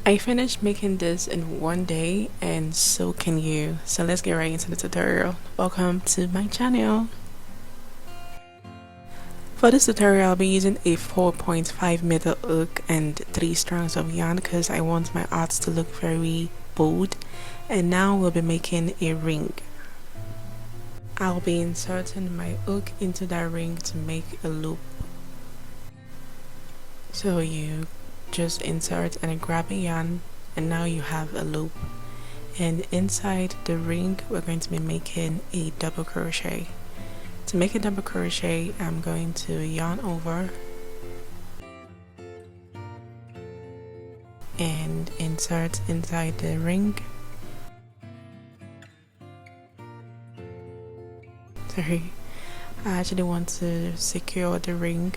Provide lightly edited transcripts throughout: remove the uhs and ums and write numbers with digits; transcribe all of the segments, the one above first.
I finished making this in one day, and so can you. So let's get right into the tutorial. Welcome to my channel. For this tutorial, I'll be using a 4.5 meter hook and 3 strands of yarn because I want my arts to look very bold. And now we'll be making a ring. I'll be inserting my hook into that ring to make a loop. So you just insert and grab a yarn, and now you have a loop. And inside the ring, we're going to be making a double crochet. To make a double crochet, I'm going to yarn over and insert inside the ring. Sorry, I actually want to secure the ring,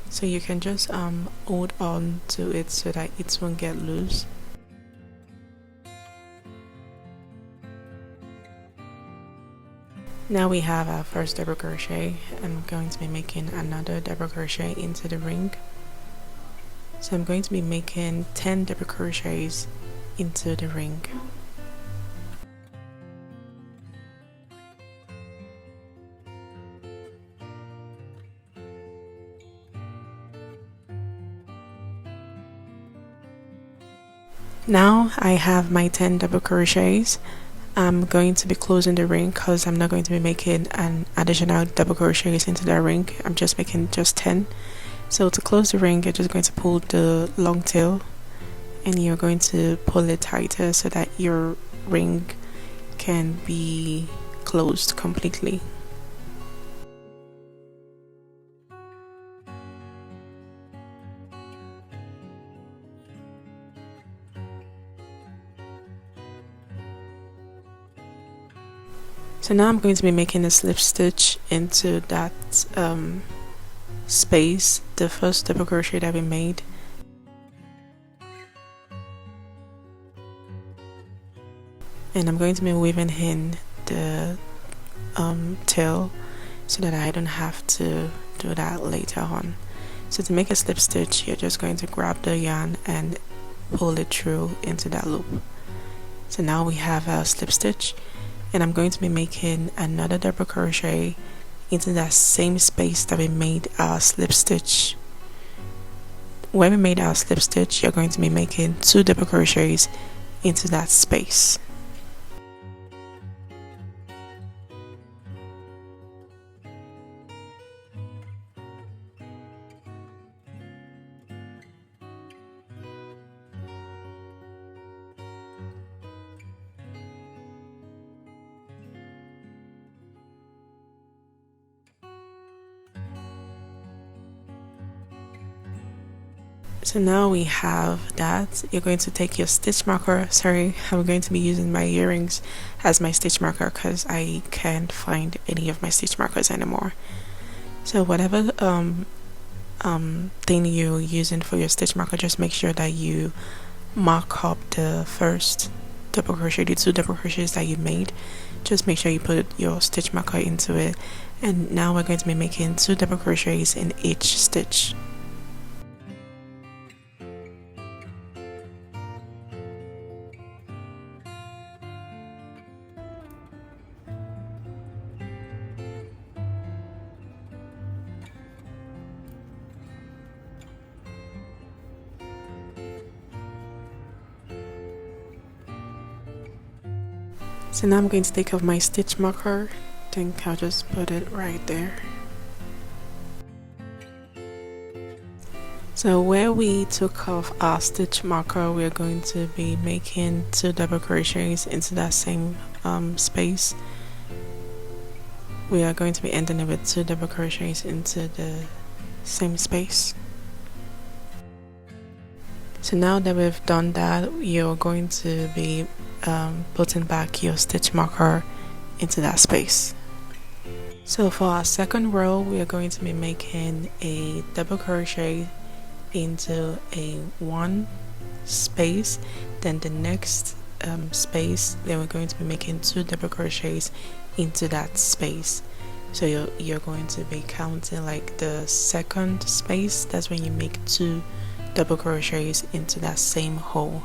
so you can just hold on to it so that it won't get loose. Now we have our first double crochet. I'm going to be making another double crochet into the ring. So I'm going to be making 10 double crochets into the ring. Now I have my 10 double crochets. I'm going to be closing the ring because I'm not going to be making an additional double crochets into the ring. I'm just making just 10. So to close the ring, you're just going to pull the long tail and you're going to pull it tighter so that your ring can be closed completely. So now I'm going to be making a slip stitch into that space, the first double crochet that we made. And I'm going to be weaving in the tail so that I don't have to do that later on. So to make a slip stitch, you're just going to grab the yarn and pull it through into that loop. So now we have our slip stitch, and I'm going to be making another double crochet into that same space that we made our slip stitch. When we made our slip stitch, you're going to be making 2 double crochets into that space. So now we have that. You're going to take your stitch marker. Sorry, I'm going to be using my earrings as my stitch marker because I can't find any of my stitch markers anymore. So whatever thing you're using for your stitch marker, just make sure that you mark up the first double crochet, the 2 double crochets that you made. Just make sure you put your stitch marker into it. And now we're going to be making 2 double crochets in each stitch. So now I'm going to take off my stitch marker. I think I'll just put it right there. So where we took off our stitch marker, we're going to be making 2 double crochets into that same space. We are going to be ending it with 2 double crochets into the same space. So now that we've done that, you're going to be putting back your stitch marker into that space. So for our second row, we are going to be making a double crochet into a 1 space, then the next space, then we're going to be making 2 double crochets into that space. So you're going to be counting like the second space. That's when you make 2 double crochets into that same hole.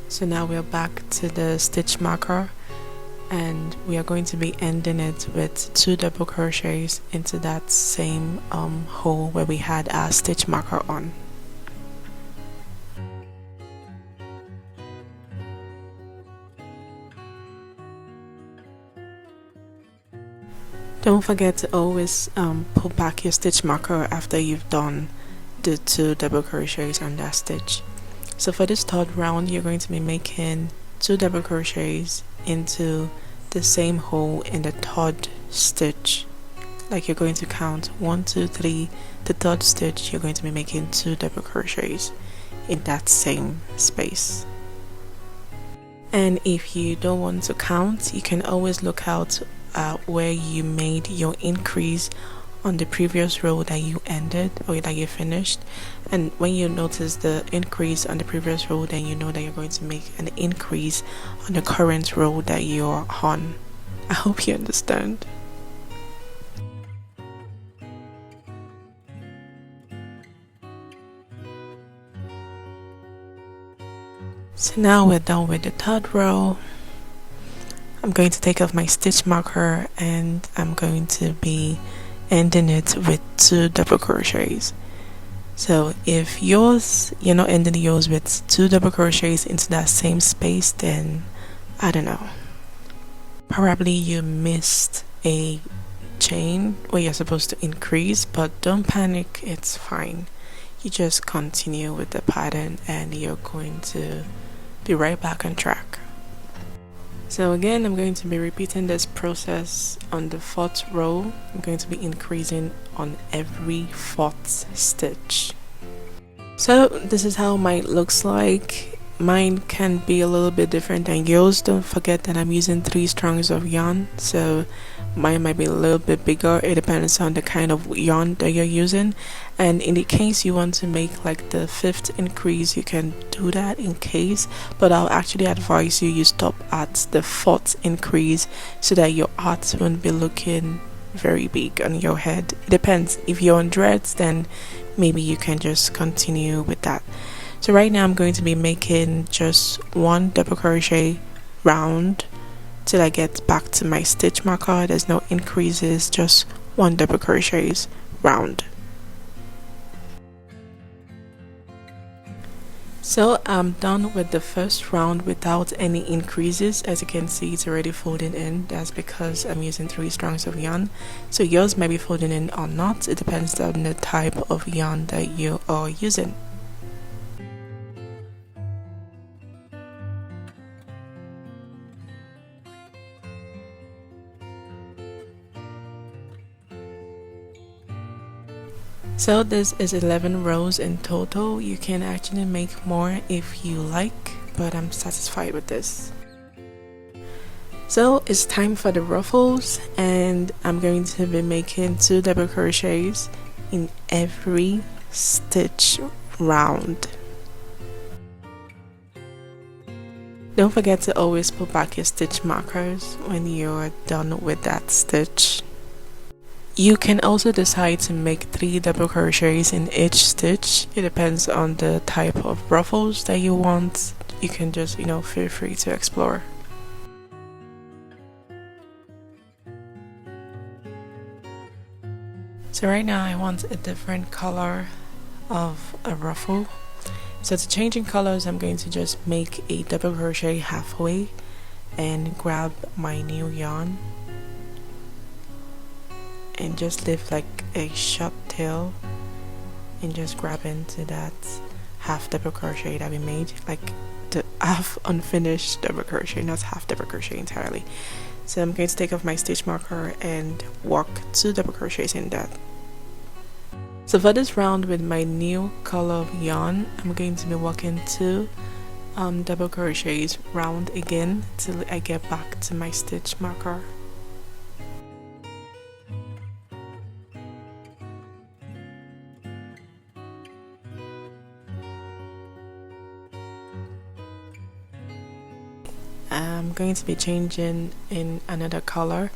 So now we're back to the stitch marker, and we are going to be ending it with 2 double crochets into that same hole where we had our stitch marker on. Don't forget to always pull back your stitch marker after you've done the 2 double crochets on that stitch. So for this third round, you're going to be making 2 double crochets into the same hole in the third stitch. Like you're going to count 1, 2, 3. The third stitch, you're going to be making 2 double crochets in that same space. And if you don't want to count, you can always look out where you made your increase on the previous row that you ended or that you finished, and when you notice the increase on the previous row, then you know that you're going to make an increase on the current row that you're on. I hope you understand. So now we're done with the third row. I'm going to take off my stitch marker and I'm going to be ending it with 2 double crochets. So if you're not ending yours with 2 double crochets into that same space, then I don't know, probably you missed a chain where you're supposed to increase, but don't panic, it's fine. You just continue with the pattern and you're going to be right back on track. So again, I'm going to be repeating this process on the 4th row. I'm going to be increasing on every 4th stitch. So this is how mine looks like. Mine can be a little bit different than yours. Don't forget that I'm using 3 strands of yarn, so mine might be a little bit bigger. It depends on the kind of yarn that you're using, and in the case you want to make like the 5th increase, you can do that in case, but I'll actually advise you stop at the 4th increase so that your art won't be looking very big on your head. It depends. If you're on dreads, then maybe you can just continue with that. So right now I'm going to be making just 1 double crochet round till I get back to my stitch marker. There's no increases, just 1 double crochets round. So I'm done with the first round without any increases. As you can see, it's already folding in. That's because I'm using 3 strands of yarn. So yours might be folding in or not. It depends on the type of yarn that you are using. So this is 11 rows in total. You can actually make more if you like, but I'm satisfied with this. So it's time for the ruffles, and I'm going to be making 2 double crochets in every stitch round. Don't forget to always put back your stitch markers when you're done with that stitch. You can also decide to make 3 double crochets in each stitch. It depends on the type of ruffles that you want. You can just, feel free to explore. So right now I want a different color of a ruffle. So to change in colors, I'm going to just make a double crochet halfway and grab my new yarn and just leave like a short tail and just grab into that half double crochet that we made, like the half unfinished double crochet, not half double crochet entirely. So I'm going to take off my stitch marker and work 2 double crochets in that. So for this round with my new color of yarn, I'm going to be working 2 double crochets round again till I get back to my stitch marker. I'm going to be changing in another color,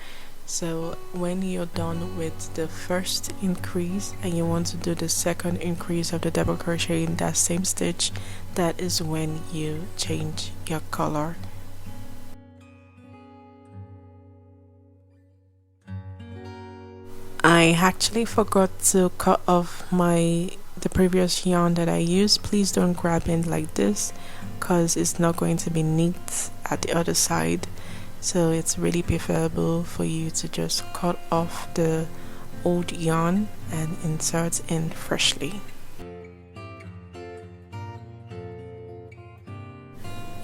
So when you're done with the first increase and you want to do the second increase of the double crochet in that same stitch, that is when you change your color. I actually forgot to cut off the previous yarn that I used. Please don't grab it like this because it's not going to be neat at the other side. So it's really preferable for you to just cut off the old yarn and insert in freshly.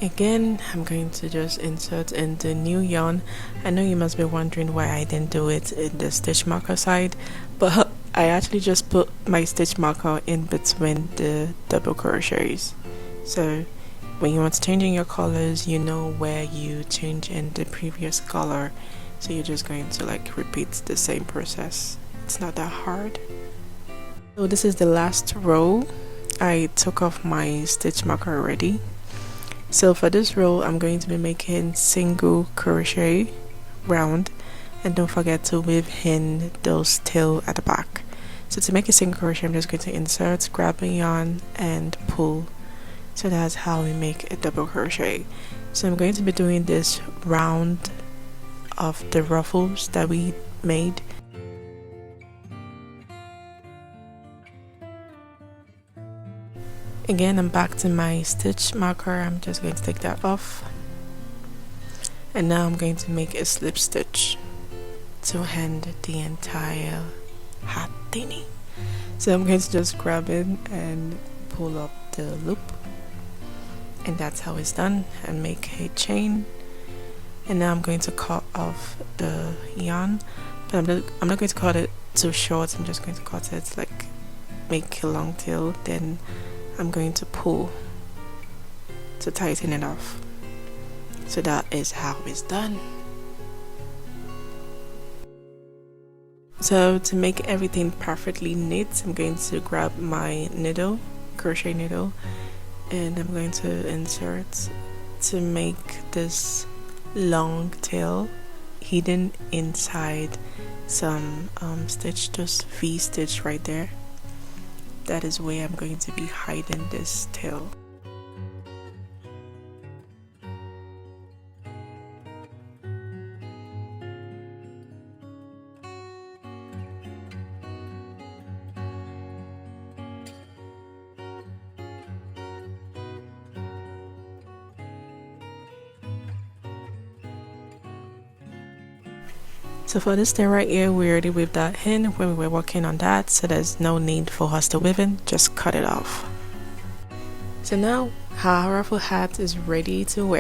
Again, I'm going to just insert in the new yarn. I know you must be wondering why I didn't do it in the stitch marker side, but I actually just put my stitch marker in between the double crochets. So when you want to change in your colors, you know where you change in the previous color, so you're just going to like repeat the same process. It's not that hard. So this is the last row. I took off my stitch marker already. So for this row, I'm going to be making single crochet round, and don't forget to weave in those tail at the back. So to make a single crochet, I'm just going to insert, grab a yarn and pull. So that's how we make a double crochet. So I'm going to be doing this round of the ruffles that we made. Again, I'm back to my stitch marker. I'm just going to take that off, and now I'm going to make a slip stitch to end the entire hat thingy. So I'm going to just grab it and pull up the loop, and that's how it's done, and make a chain. And now I'm going to cut off the yarn, but I'm not going to cut it too short. I'm just going to cut it like make a long tail, then I'm going to pull to tighten it off. So that is how it's done. So to make everything perfectly neat, I'm going to grab my needle, crochet needle, and I'm going to insert to make this long tail hidden inside some stitch, just V stitch right there. That is where I'm going to be hiding this tail. So for this thing right here, we already weaved that in when we were working on that, so there's no need for us to weave in, just cut it off. So now our ruffle hat is ready to wear.